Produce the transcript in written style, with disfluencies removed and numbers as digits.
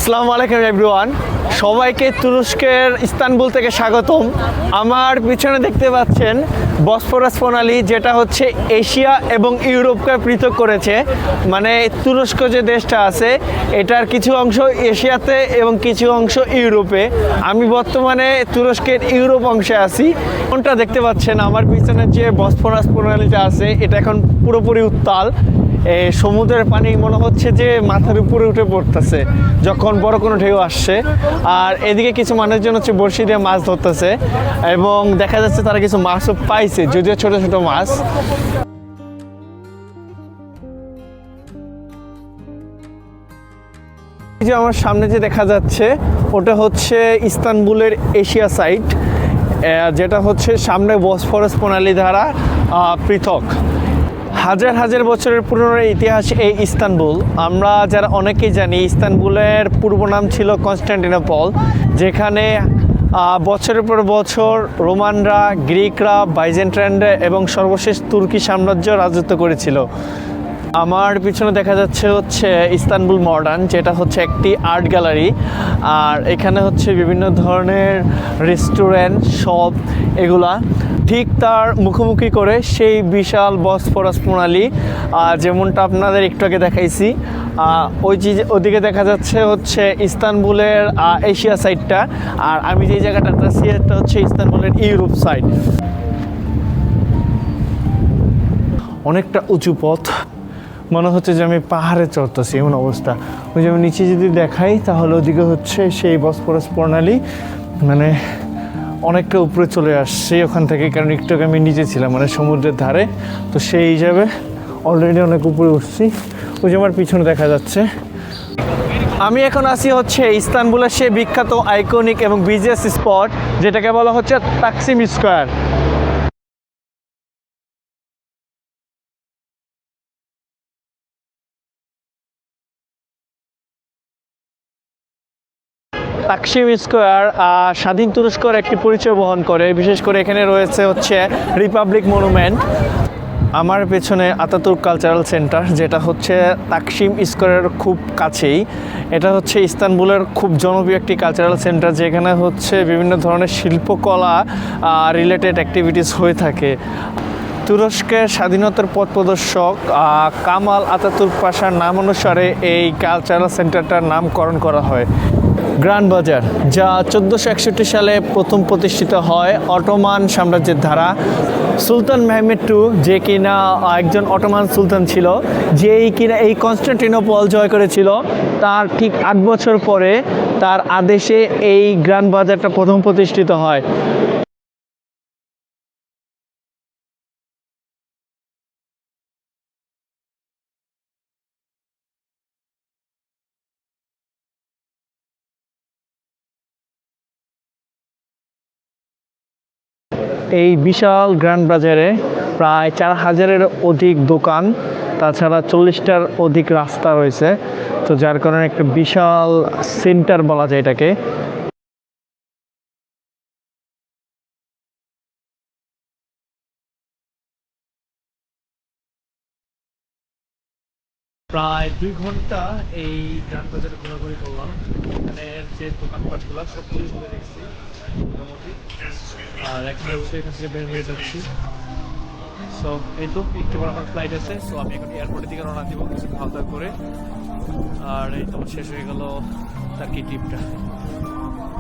আসসালামু আলাইকুম এভরিওয়ান, সবাইকে তুরস্কের ইস্তানবুল থেকে স্বাগতম। আমার পিছনে দেখতে পাচ্ছেন বসফরাস প্রণালী, যেটা হচ্ছে এশিয়া এবং ইউরোপকে পৃথক করেছে। মানে তুরস্ক যে দেশটা আছে এটার কিছু অংশ এশিয়াতে এবং কিছু অংশ ইউরোপে। আমি বর্তমানে তুরস্কের ইউরোপ অংশে আছি। কোনটা দেখতে পাচ্ছেন আমার পিছনে যে বসফরাস প্রণালীটা আছে এটা এখন পুরোপুরি উত্তাল। সমুদ্রের পানি মনে হচ্ছে যে মাথার উপরে উঠে পড়তেছে যখন বড় কোনো ঢেউ আসছে। আর এদিকে কিছু মানুষজন হচ্ছে বড়শি দিয়ে মাছ ধরতেছে এবং দেখা যাচ্ছে তারা কিছু মাছও পাইছে, যদিও ছোট ছোট মাছ। যে আমার সামনে যে দেখা যাচ্ছে ওটা হচ্ছে ইস্তানবুলের এশিয়া সাইড, যেটা হচ্ছে সামনে বসফরাস প্রণালী দ্বারা পৃথক। হাজার হাজার বছরের পুরনো ইতিহাস এই ইস্তানবুল। আমরা যারা অনেকেই জানি ইস্তানবুলের পূর্ব নাম ছিল কনস্টান্টিনোপল, যেখানে বছরের পর বছর রোমানরা, গ্রিকরা, বাইজেন্টাইনরা এবং সর্বশেষ তুর্কি সাম্রাজ্য রাজত্ব করেছিল। আমার পিছনে দেখা যাচ্ছে হচ্ছে ইস্তানবুল মডার্ন, যেটা হচ্ছে একটি আর্ট গ্যালারি। আর এখানে হচ্ছে বিভিন্ন ধরনের রেস্টুরেন্ট, শপ, এগুলা ঠিক তার মুখোমুখি করে সেই বিশাল বসফরাস প্রণালী, যেমনটা আপনাদের একটু আগে দেখাইছি। ওদিকে দেখা যাচ্ছে হচ্ছে ইস্তানবুলের এশিয়া সাইডটা, আর আমি যে জায়গাটাতে আছি এটা হচ্ছে ইস্তানবুলের ইউরোপ সাইড। অনেকটা উঁচু পথ, মনে হচ্ছে যে আমি পাহাড়ে চড়তেছি এমন অবস্থা। ওই যে আমি নিচে যদি দেখাই তাহলে ওদিকে হচ্ছে সেই বসফরাস প্রণালী, মানে অনেকটা উপরে চলে আসছে ওখান থেকে, কারণ একটু আমি নিচে ছিলাম মানে সমুদ্রের ধারে, তো সেই হিসাবে অলরেডি অনেক উপরে উঠছি। ওই যে আমার পিছনে দেখা যাচ্ছে। আমি এখন আছি হচ্ছে ইস্তানবুলের সে বিখ্যাত আইকনিক এবং বিজিএস স্পট, যেটাকে বলা হচ্ছে তাকসিম স্কোয়ার। তাকসিম স্কোয়ার স্বাধীন তুরস্কর একটি পরিচয় বহন করে। বিশেষ করে এখানে রয়েছে হচ্ছে রিপাবলিক মনুমেন্ট। আমার পেছনে আতাতুর্ক কালচারাল সেন্টার, যেটা হচ্ছে তাকসিম স্কোয়ারের খুব কাছেই। এটা হচ্ছে ইস্তানবুলের খুব জনপ্রিয় একটি কালচারাল সেন্টার, যেখানে হচ্ছে বিভিন্ন ধরনের শিল্পকলা রিলেটেড অ্যাক্টিভিটিস হয়ে থাকে। তুরস্কের স্বাধীনতার পথ প্রদর্শক কামাল আতাতুর্ক পাশার নাম অনুসারে এই কালচারাল সেন্টারটার নামকরণ করা হয়। গ্র্যান্ড বাজার, যা 1461 সালে প্রথম প্রতিষ্ঠিত হয় অটোমান সাম্রাজ্যের দ্বারা। সুলতান মেহমেদ টু, যে কিনা একজন অটোমান সুলতান ছিল, যেই কিনা এই কনস্টান্টিনোপল জয় করেছিল, তার ঠিক 8 বছর পরে তার আদেশে এই গ্র্যান্ড বাজারটা প্রথম প্রতিষ্ঠিত হয়। এই বিশাল গ্র্যান্ড বাজারে প্রায় 4000-এর অধিক দোকান, তাছাড়া 40টার অধিক রাস্তা রয়েছে। তো যার কারণে একটা বিশাল সেন্টার বলা যায় এটাকে। প্রায় 2 ঘন্টা এই গ্র্যান্ড বাজারে ঘোরাঘুরি করলাম। এখানে যে দোকানপাটগুলো সব ঘুরে দেখছি মোটামুটি। আর এখন হচ্ছে এখান থেকে বের হয়ে যাচ্ছি। সো এই তো একটু পর আমার ফ্লাইট আছে, সো আমি এখন এয়ারপোর্টের দিকে রওনা দিব কিছু খাওয়া দাওয়া করে। আর এই তো শেষ হয়ে গেল তার কি ট্রিপটা।